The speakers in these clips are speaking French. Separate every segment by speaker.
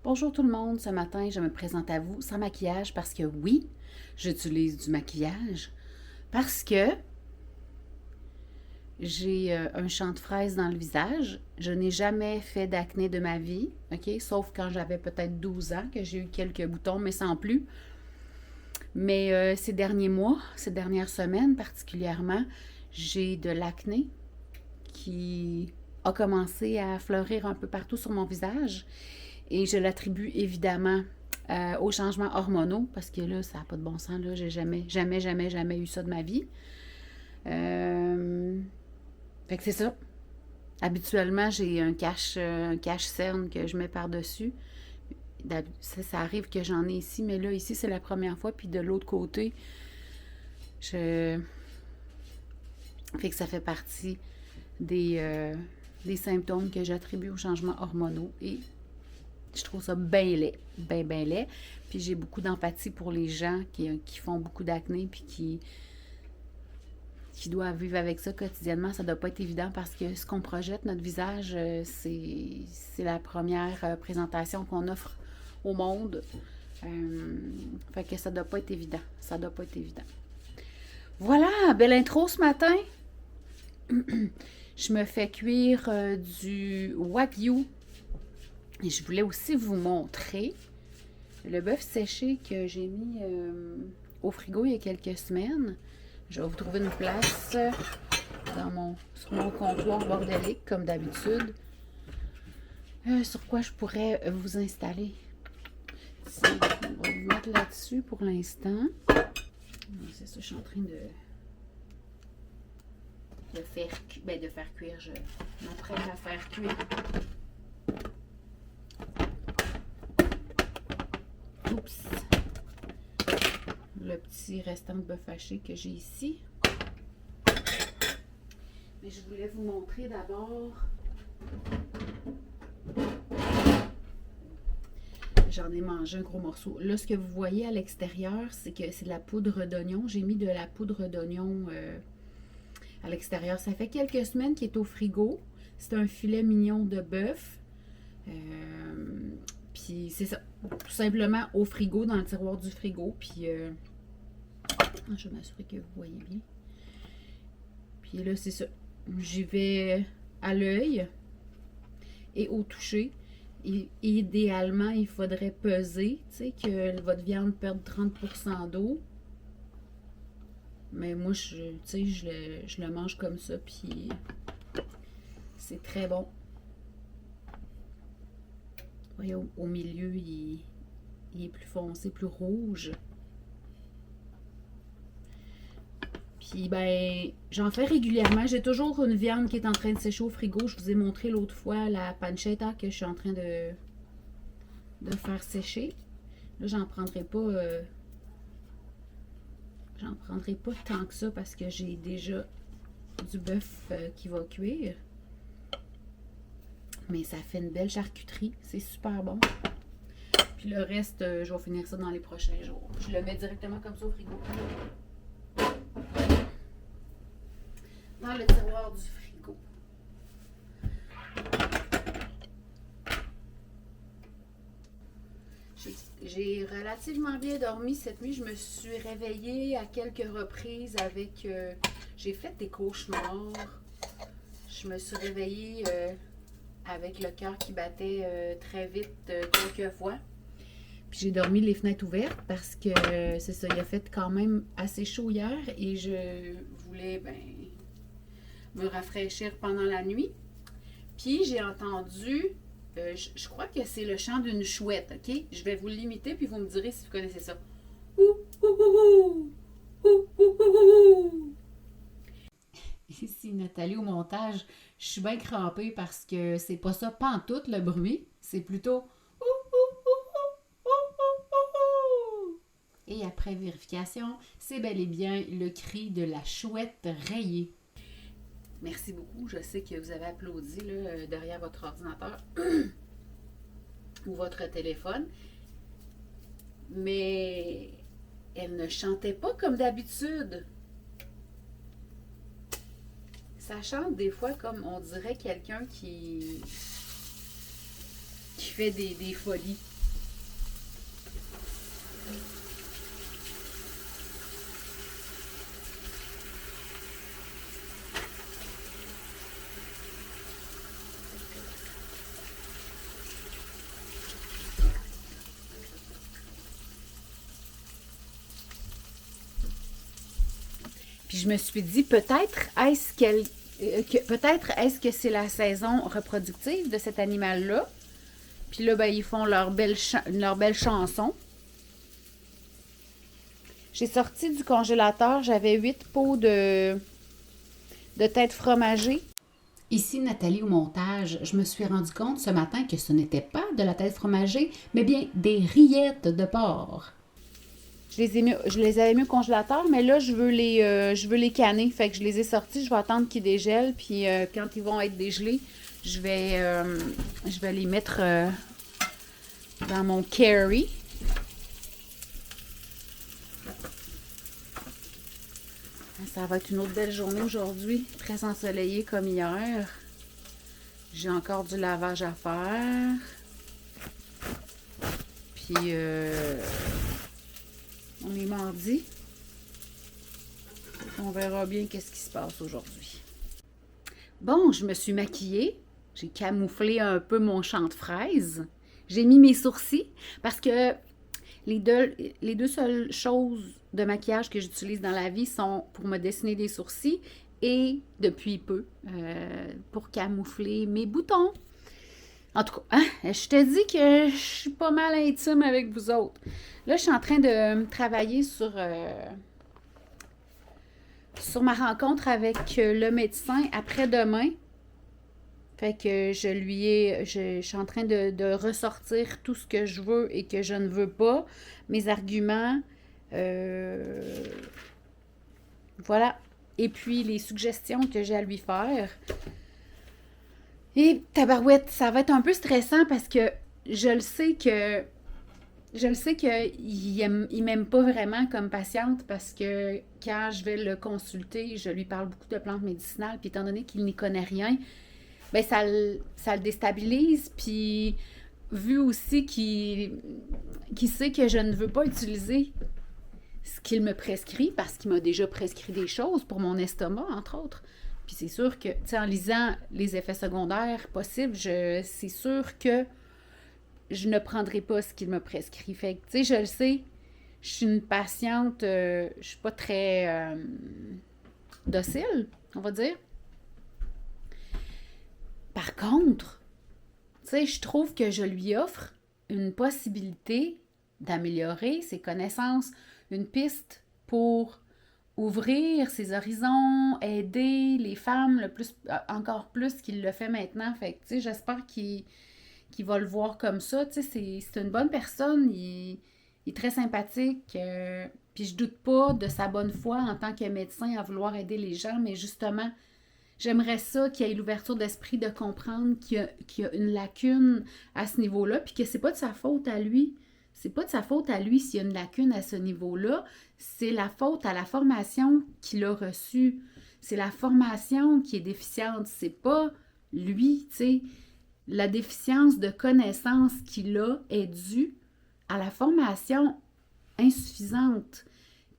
Speaker 1: Bonjour tout le monde, ce matin je me présente à vous sans maquillage parce que oui, j'utilise du maquillage parce que j'ai un champ de fraises dans le visage. Je n'ai jamais fait d'acné de ma vie, ok? Sauf quand j'avais peut-être 12 ans que j'ai eu quelques boutons, mais sans plus. Mais ces derniers mois, ces dernières semaines particulièrement, j'ai de l'acné qui a commencé à fleurir un peu partout sur mon visage. Et je l'attribue évidemment aux changements hormonaux, parce que là, ça n'a pas de bon sens. Là, j'ai jamais eu ça de ma vie. Fait que c'est ça. Habituellement, j'ai un cache-cerne que je mets par-dessus. Ça arrive que j'en ai ici, mais là, ici, c'est la première fois. Puis de l'autre côté, je... Fait que ça fait partie des symptômes que j'attribue aux changements hormonaux. Et je trouve ça bien laid, bien laid. Puis j'ai beaucoup d'empathie pour les gens qui font beaucoup d'acné puis qui doivent vivre avec ça quotidiennement. Ça doit pas être évident parce que ce qu'on projette, notre visage, c'est la première présentation qu'on offre au monde. Fait que ça doit pas être évident. Ça doit pas être évident. Voilà, belle intro ce matin. Je me fais cuire du Wagyu. Et je voulais aussi vous montrer le bœuf séché que j'ai mis au frigo il y a quelques semaines. Je vais vous trouver une place sur mon comptoir bordélique, comme d'habitude. Sur quoi je pourrais vous installer. On va vous mettre là-dessus pour l'instant. C'est ça, je suis en train de faire cuire. Je m'apprête à faire cuire. Oups! Le petit restant de bœuf haché que j'ai ici. Mais je voulais vous montrer d'abord. J'en ai mangé un gros morceau. Là, ce que vous voyez à l'extérieur, c'est que c'est de la poudre d'oignon. J'ai mis de la poudre d'oignon à l'extérieur. Ça fait quelques semaines qu'il est au frigo. C'est un filet mignon de bœuf. Puis c'est ça. Tout simplement au frigo, dans le tiroir du frigo. Puis je vais m'assurer que vous voyez bien. Puis là, c'est ça. J'y vais à l'œil et au toucher. Et idéalement, il faudrait peser, tu sais, que votre viande perde 30% d'eau. Mais moi, je le mange comme ça, puis c'est très bon. Vous voyez, au milieu, il est plus foncé, plus rouge. Puis, ben, j'en fais régulièrement. J'ai toujours une viande qui est en train de sécher au frigo. Je vous ai montré l'autre fois la pancetta que je suis en train de faire sécher. Là, j'en prendrai pas tant que ça parce que j'ai déjà du bœuf qui va cuire. Mais ça fait une belle charcuterie. C'est super bon. Puis le reste, je vais finir ça dans les prochains jours. Je le mets directement comme ça au frigo. Dans le tiroir du frigo. J'ai relativement bien dormi cette nuit. Je me suis réveillée à quelques reprises avec... j'ai fait des cauchemars. Je me suis réveillée avec le cœur qui battait très vite quelques fois. Puis j'ai dormi les fenêtres ouvertes parce que c'est ça, il a fait quand même assez chaud hier et je voulais me rafraîchir pendant la nuit. Puis j'ai entendu, je crois que c'est le chant d'une chouette, ok? Je vais vous l'imiter puis vous me direz si vous connaissez ça. Ouh, ouh, ouh, ouh, ouh, ouh. Ici Nathalie au montage, je suis bien crampée parce que c'est pas ça pantoute le bruit, c'est plutôt et après vérification, c'est bel et bien le cri de la chouette rayée. Merci beaucoup. Je sais que vous avez applaudi là, derrière votre ordinateur ou votre téléphone. Mais elle ne chantait pas comme d'habitude. Ça chante des fois comme on dirait quelqu'un qui fait des folies. Puis je me suis dit, peut-être est-ce que c'est la saison reproductive de cet animal-là. Puis là, ben, ils font leur belle chanson. J'ai sorti du congélateur, j'avais 8 pots de tête fromagée. Ici, Nathalie au montage, je me suis rendu compte ce matin que ce n'était pas de la tête fromagée, mais bien des rillettes de porc. Je les avais mis au congélateur, mais là, je veux les canner. Fait que je les ai sortis, je vais attendre qu'ils dégèlent. Puis quand ils vont être dégelés, je vais les mettre dans mon carry. Ça va être une autre belle journée aujourd'hui, très ensoleillée comme hier. J'ai encore du lavage à faire. Puis, on est mardi. On verra bien qu'est-ce qui se passe aujourd'hui. Bon, je me suis maquillée. J'ai camouflé un peu mon champ de fraises. J'ai mis mes sourcils parce que les deux seules choses de maquillage que j'utilise dans la vie sont pour me dessiner des sourcils et, depuis peu, pour camoufler mes boutons. En tout cas, hein, je te dis que je suis pas mal intime avec vous autres. Là, je suis en train de travailler sur ma rencontre avec le médecin après-demain. Fait que je suis en train de ressortir tout ce que je veux et que je ne veux pas, mes arguments, voilà. Et puis les suggestions que j'ai à lui faire. Et tabarouette, ça va être un peu stressant parce que je le sais qu'il m'aime pas vraiment comme patiente parce que quand je vais le consulter, je lui parle beaucoup de plantes médicinales, puis étant donné qu'il n'y connaît rien, ben ça le déstabilise, puis vu aussi qu'il sait que je ne veux pas utiliser ce qu'il me prescrit, parce qu'il m'a déjà prescrit des choses pour mon estomac, entre autres. Puis c'est sûr que, tu sais, en lisant les effets secondaires possibles, c'est sûr que je ne prendrai pas ce qu'il me prescrit. Fait que, tu sais, je le sais, je suis une patiente, je suis pas très docile, on va dire. Par contre, tu sais, je trouve que je lui offre une possibilité d'améliorer ses connaissances, une piste pour ouvrir ses horizons, aider les femmes encore plus qu'il le fait maintenant. Fait que, tu sais, j'espère qu'il va le voir comme ça. Tu sais, c'est une bonne personne, il est très sympathique, puis je doute pas de sa bonne foi en tant que médecin à vouloir aider les gens, mais justement, j'aimerais ça qu'il y ait l'ouverture d'esprit de comprendre qu'il y a une lacune à ce niveau-là, puis que c'est pas de sa faute à lui. C'est pas de sa faute à lui s'il y a une lacune à ce niveau-là. C'est la faute à la formation qu'il a reçue. C'est la formation qui est déficiente. C'est pas lui, tu sais. La déficience de connaissances qu'il a est due à la formation insuffisante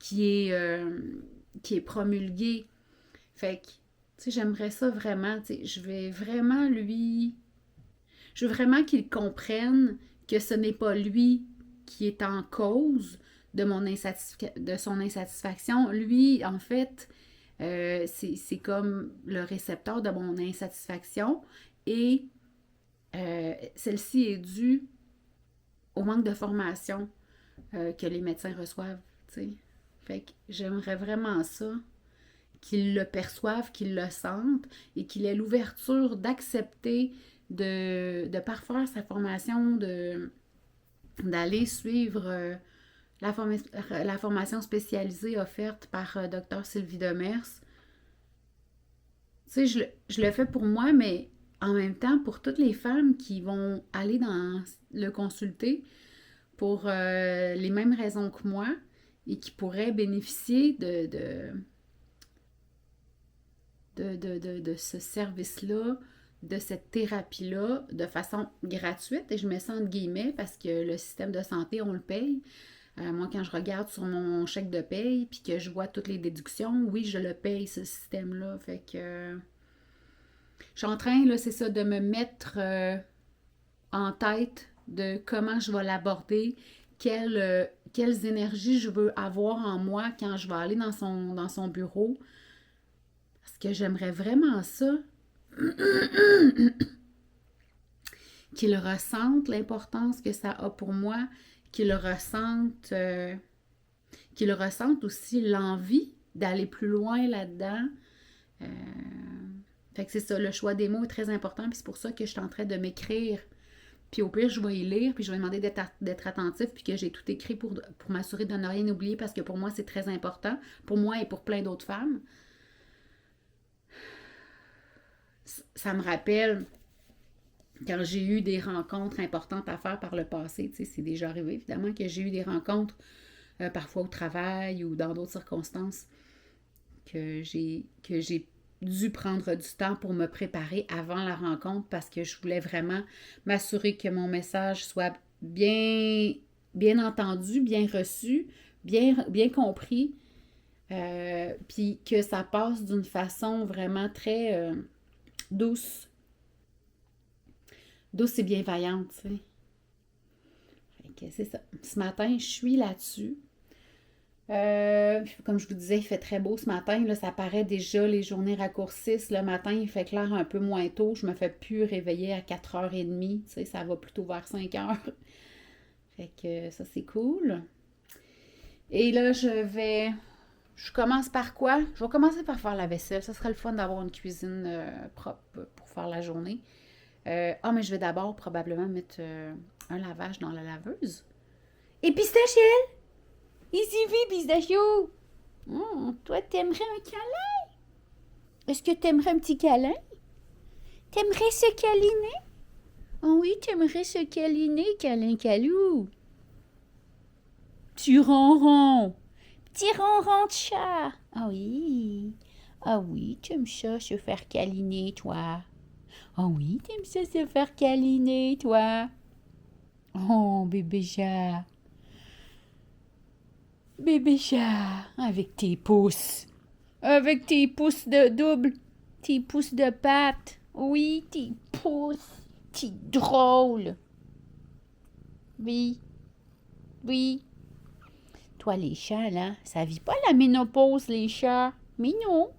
Speaker 1: qui est promulguée. Fait que, tu sais, j'aimerais ça vraiment, tu sais, je veux vraiment qu'il comprenne que ce n'est pas lui qui est en cause de son insatisfaction. Lui, en fait, c'est comme le récepteur de mon insatisfaction et celle-ci est due au manque de formation que les médecins reçoivent, tu sais. Fait que j'aimerais vraiment ça, qu'il le perçoive, qu'il le sente et qu'il ait l'ouverture d'accepter de parfaire sa formation, d'aller suivre la formation spécialisée offerte par Dr. Sylvie Demers. Tu sais, je le fais pour moi, mais en même temps, pour toutes les femmes qui vont aller le consulter pour les mêmes raisons que moi et qui pourraient bénéficier de ce service-là, de cette thérapie-là, de façon gratuite. Et je mets ça entre guillemets parce que le système de santé, on le paye. Moi, quand je regarde sur mon chèque de paye puis que je vois toutes les déductions, oui, je le paye, ce système-là. Fait que je suis en train, là, c'est ça, de me mettre en tête de comment je vais l'aborder, quelles énergies je veux avoir en moi quand je vais aller dans son bureau. Parce que j'aimerais vraiment ça. Qu'il ressente l'importance que ça a pour moi, qu'il ressente aussi l'envie d'aller plus loin là-dedans. Fait que c'est ça, le choix des mots est très important, puis c'est pour ça que je suis en train de m'écrire. Puis au pire, je vais y lire, puis je vais demander d'être attentif, puis que j'ai tout écrit pour m'assurer de ne rien oublier, parce que pour moi, c'est très important, pour moi et pour plein d'autres femmes. Ça me rappelle quand j'ai eu des rencontres importantes à faire par le passé, tu sais, c'est déjà arrivé évidemment que j'ai eu des rencontres parfois au travail ou dans d'autres circonstances que j'ai dû prendre du temps pour me préparer avant la rencontre parce que je voulais vraiment m'assurer que mon message soit bien entendu, bien reçu, bien compris, puis que ça passe d'une façon vraiment très douce et bienveillante, tu sais. Fait que c'est ça. Ce matin, je suis là-dessus. Comme je vous disais, il fait très beau ce matin. Là, ça paraît déjà, les journées raccourcissent. Le matin, il fait clair un peu moins tôt. Je me fais plus réveiller à 4h30. Tu sais, ça va plutôt vers 5h. Fait que ça, c'est cool. Et là, je commence par quoi? Je vais commencer par faire la vaisselle. Ça serait le fun d'avoir une cuisine propre pour faire la journée. Mais je vais d'abord probablement mettre un lavage dans la laveuse. Et Pistachiel! Ici, Pistachio! Toi, t'aimerais un câlin? Est-ce que t'aimerais un petit câlin? T'aimerais se câliner? Oh oui, t'aimerais se câliner, câlin calou. Petit ronron. Petit ronron de chat. Ah oui. Ah oui, t'aimes ça, se faire câliner, toi. Oh oui, t'aimes ça se faire câliner, toi? Oh, bébé chat. Bébé chat, avec tes pouces. Avec tes pouces de double. Tes pouces de patte. Oui, tes pouces. T'es drôle. Oui. Oui. Toi, les chats, là, ça vit pas la ménopause, les chats. Mais non.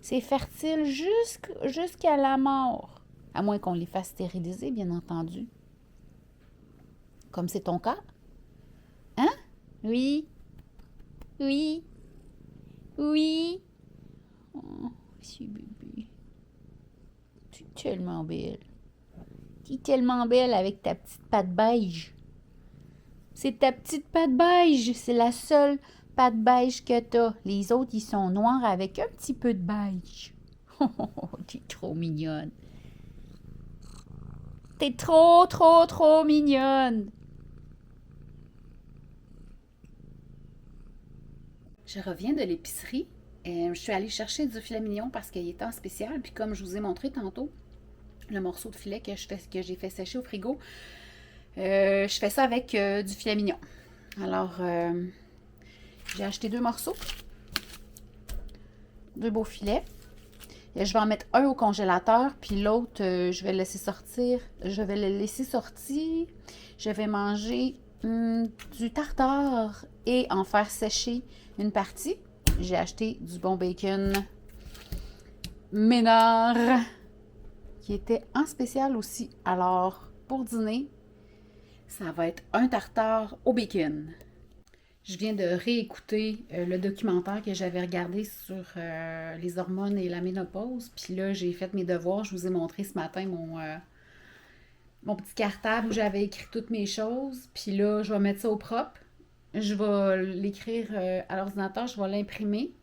Speaker 1: C'est fertile jusqu'à la mort. À moins qu'on les fasse stériliser, bien entendu. Comme c'est ton cas. Hein? Oui. Oui. Oui. Oh, petit bébé. Tu es tellement belle. Tu es tellement belle avec ta petite patte beige. C'est ta petite patte beige. C'est la seule patte beige que t'as. Les autres, ils sont noirs avec un petit peu de beige. Oh, t'es trop mignonne. T'es trop, trop, trop mignonne. Je reviens de l'épicerie. Je suis allée chercher du filet mignon parce qu'il était en spécial. Puis comme je vous ai montré tantôt, le morceau de filet que j'ai fait sécher au frigo, je fais ça avec du filet mignon. Alors, j'ai acheté 2 morceaux. 2 beaux filets. Et je vais en mettre un au congélateur, puis l'autre, je vais le laisser sortir. Je vais le laisser sortir. Je vais manger du tartare et en faire sécher une partie. J'ai acheté du bon bacon Ménard qui était en spécial aussi. Alors, pour dîner, ça va être un tartare au bacon. Je viens de réécouter le documentaire que j'avais regardé sur les hormones et la ménopause. Puis là, j'ai fait mes devoirs. Je vous ai montré ce matin mon petit cartable où j'avais écrit toutes mes choses. Puis là, je vais mettre ça au propre. Je vais l'écrire à l'ordinateur. Je vais l'imprimer.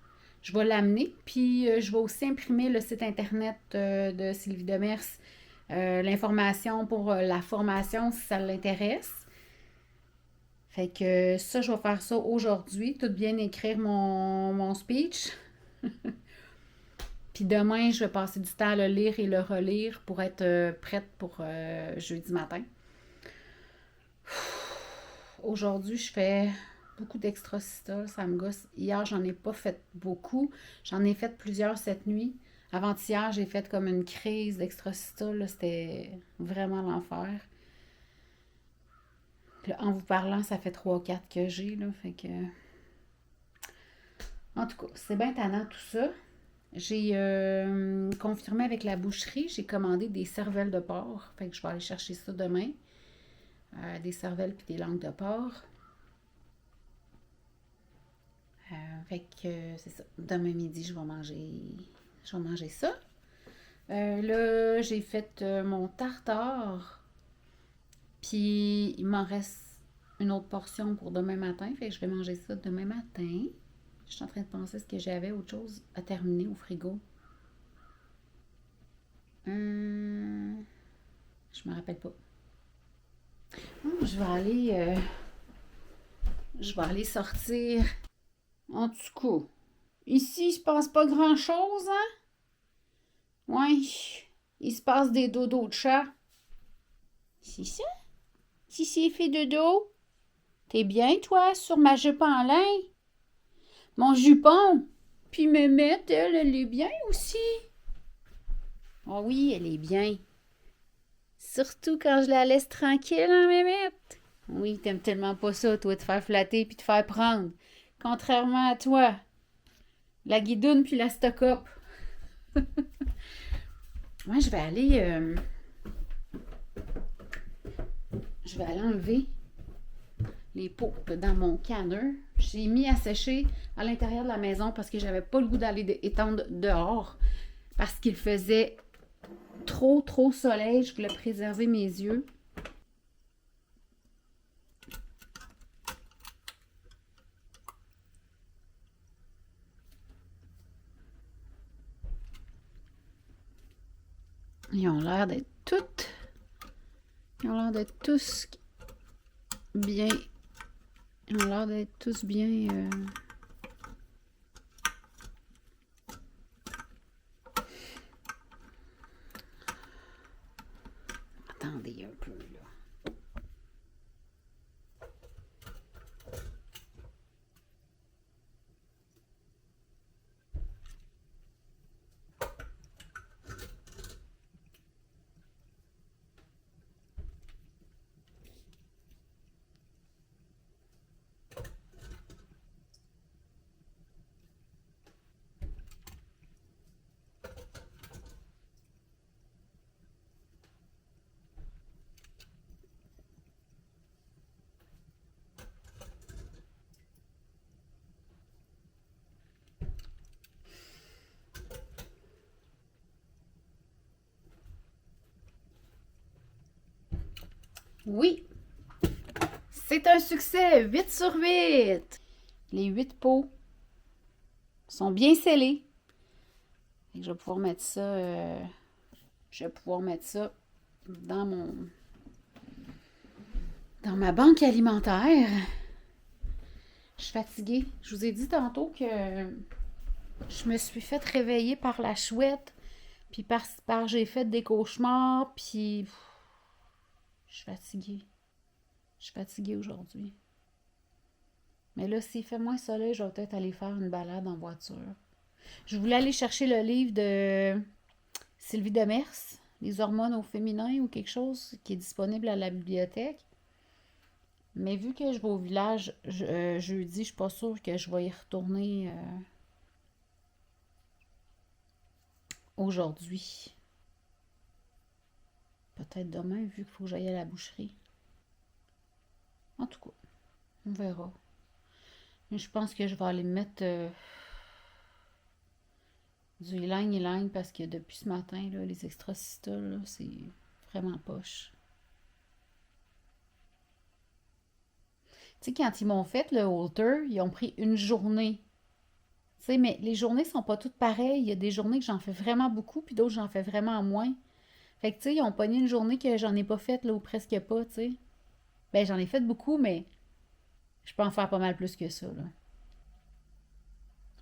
Speaker 1: Je vais l'amener. Puis je vais aussi imprimer le site internet de Sylvie Demers. L'information pour la formation si ça l'intéresse. Fait que ça, je vais faire ça aujourd'hui. Tout bien écrire mon speech. Puis demain, je vais passer du temps à le lire et le relire pour être prête pour jeudi matin. Aujourd'hui, je fais beaucoup d'extracystole. Ça me gosse. Hier, j'en ai pas fait beaucoup. J'en ai fait plusieurs cette nuit. Avant-hier, j'ai fait comme une crise d'extracystole. C'était vraiment l'enfer. Puis là, en vous parlant, ça fait 3-4 que j'ai, là. Fait que. En tout cas, c'est bien tannant tout ça. J'ai confirmé avec la boucherie, j'ai commandé des cervelles de porc. Fait que je vais aller chercher ça demain. Des cervelles puis des langues de porc. Fait que c'est ça. Demain midi, je vais manger ça. Là, j'ai fait mon tartare. Puis il m'en reste une autre portion pour demain matin. Fait que je vais manger ça demain matin. Je suis en train de penser est-ce que j'avais autre chose à terminer au frigo. Je me rappelle pas. Je vais aller sortir. En tout cas, ici, il se passe pas grand-chose, hein? Ouais, il se passe des dodos de chat. C'est ça? Si c'est fait dodo? T'es bien, toi, sur ma jupe en lin? Mon jupon? Puis Mémette, elle est bien aussi. Oh oui, elle est bien. Surtout quand je la laisse tranquille, hein, Mémette? Oui, t'aimes tellement pas ça, toi, te faire flatter puis te faire prendre. Contrairement à toi. La guidoune puis la stock-up. Moi, je vais aller enlever les pots dans mon canner. J'ai mis à sécher à l'intérieur de la maison parce que j'avais pas le goût d'aller étendre dehors parce qu'il faisait trop soleil. Je voulais préserver mes yeux. Ils ont l'air d'être toutes. Ils ont l'air d'être tous bien. Ils ont l'air d'être tous bien. Attendez un peu, là. Oui, c'est un succès, 8 sur 8. Les 8 pots sont bien scellés. Et je vais pouvoir mettre ça, dans dans ma banque alimentaire. Je suis fatiguée. Je vous ai dit tantôt que je me suis fait réveiller par la chouette, puis j'ai fait des cauchemars, puis je suis fatiguée. Je suis fatiguée aujourd'hui. Mais là, s'il fait moins soleil, je vais peut-être aller faire une balade en voiture. Je voulais aller chercher le livre de Sylvie Demers, Les hormones au féminin ou quelque chose, qui est disponible à la bibliothèque. Mais vu que je vais au village jeudi, je suis pas sûre que je vais y retourner aujourd'hui. Peut-être demain, vu qu'il faut que j'aille à la boucherie. En tout cas, on verra. Mais je pense que je vais aller mettre du ylang-ylang parce que depuis ce matin, là, les extracistoles, c'est vraiment poche. Tu sais, quand ils m'ont fait le halter, ils ont pris une journée. Tu sais, mais les journées sont pas toutes pareilles. Il y a des journées que j'en fais vraiment beaucoup, puis d'autres j'en fais vraiment moins. Fait que, tu sais, ils ont pogné une journée que j'en ai pas faite, là, ou presque pas, tu sais. Ben, j'en ai fait beaucoup, mais je peux en faire pas mal plus que ça, là.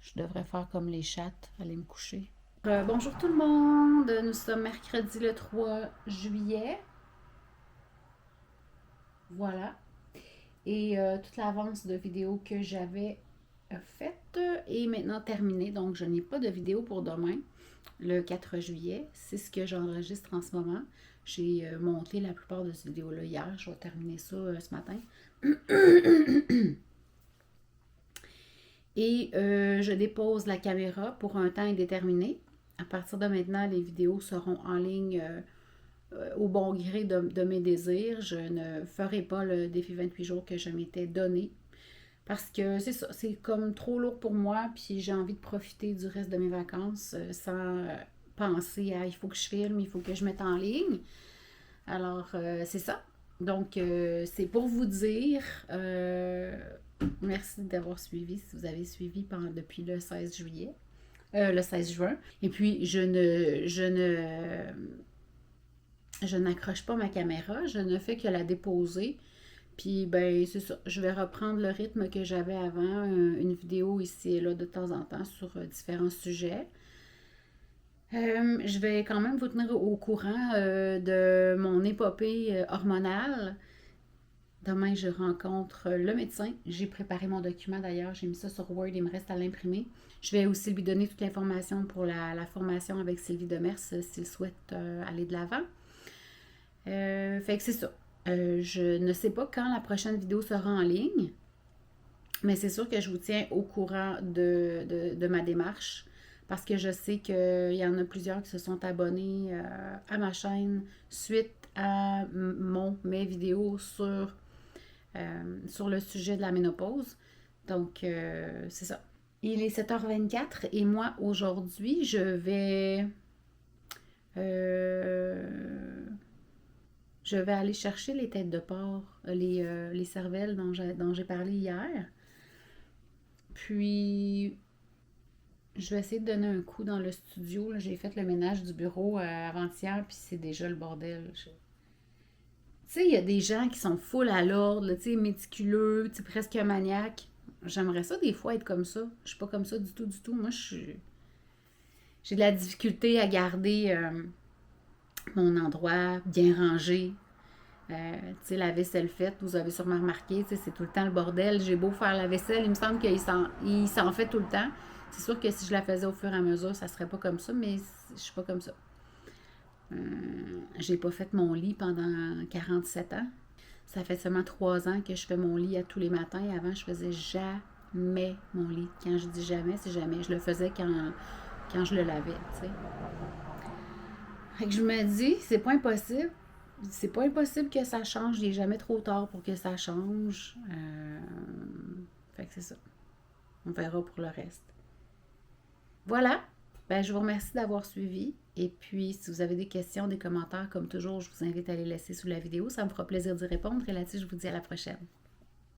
Speaker 1: Je devrais faire comme les chattes, aller me coucher. Bonjour tout le monde, nous sommes mercredi le 3 juillet. Voilà. Et toute l'avance de vidéos que j'avais faite est maintenant terminée. Donc, je n'ai pas de vidéo pour demain, le 4 juillet. C'est ce que j'enregistre en ce moment. J'ai monté la plupart de ces vidéos-là hier. Je vais terminer ça ce matin. Et je dépose la caméra pour un temps indéterminé. À partir de maintenant, les vidéos seront en ligne au bon gré de mes désirs. Je ne ferai pas le défi 28 jours que je m'étais donné. Parce que c'est ça, c'est comme trop lourd pour moi, puis j'ai envie de profiter du reste de mes vacances sans penser à il faut que je filme, il faut que je mette en ligne. Alors, c'est ça. Donc, c'est pour vous dire, merci d'avoir suivi, si vous avez suivi depuis le 16 juillet, le 16 juin. Et puis, je n'accroche pas ma caméra, je ne fais que la déposer. Puis, ben, c'est ça. Je vais reprendre le rythme que j'avais avant, une vidéo ici et là de temps en temps sur différents sujets. Je vais quand même vous tenir au courant de mon épopée hormonale. Demain, je rencontre le médecin. J'ai préparé mon document d'ailleurs. J'ai mis ça sur Word. Il me reste à l'imprimer. Je vais aussi lui donner toute l'information pour la formation avec Sylvie Demers s'il souhaite aller de l'avant. Fait que c'est ça. Je ne sais pas quand la prochaine vidéo sera en ligne, mais c'est sûr que je vous tiens au courant de ma démarche parce que je sais qu'il y en a plusieurs qui se sont abonnés à ma chaîne suite à mes vidéos sur le sujet de la ménopause. Donc, c'est ça. Il est 7h24 et moi, aujourd'hui, je vais aller chercher les têtes de porc, les cervelles dont j'ai parlé hier. Puis, je vais essayer de donner un coup dans le studio. Là. J'ai fait le ménage du bureau avant-hier, puis c'est déjà le bordel. Tu sais, il y a des gens qui sont full à l'ordre, tu sais, méticuleux, tu sais, presque maniaques. J'aimerais ça des fois être comme ça. Je suis pas comme ça du tout. Moi, j'ai de la difficulté à garder mon endroit bien rangé. Tu sais, la vaisselle faite, vous avez sûrement remarqué, tu sais, c'est tout le temps le bordel. J'ai beau faire la vaisselle, il me semble qu'il s'en fait tout le temps. C'est sûr que si je la faisais au fur et à mesure, ça serait pas comme ça, mais je suis pas comme ça. J'ai pas fait mon lit pendant 47 ans. Ça fait seulement 3 ans que je fais mon lit à tous les matins. Avant, je faisais jamais mon lit. Quand je dis jamais, c'est jamais. Je le faisais quand je le lavais, tu sais. Fait que je me dis, c'est pas impossible. C'est pas impossible que ça change. Il n'est jamais trop tard pour que ça change. Fait que c'est ça. On verra pour le reste. Voilà. Ben, je vous remercie d'avoir suivi. Et puis, si vous avez des questions, des commentaires, comme toujours, je vous invite à les laisser sous la vidéo. Ça me fera plaisir d'y répondre. Et là-dessus, je vous dis à la prochaine.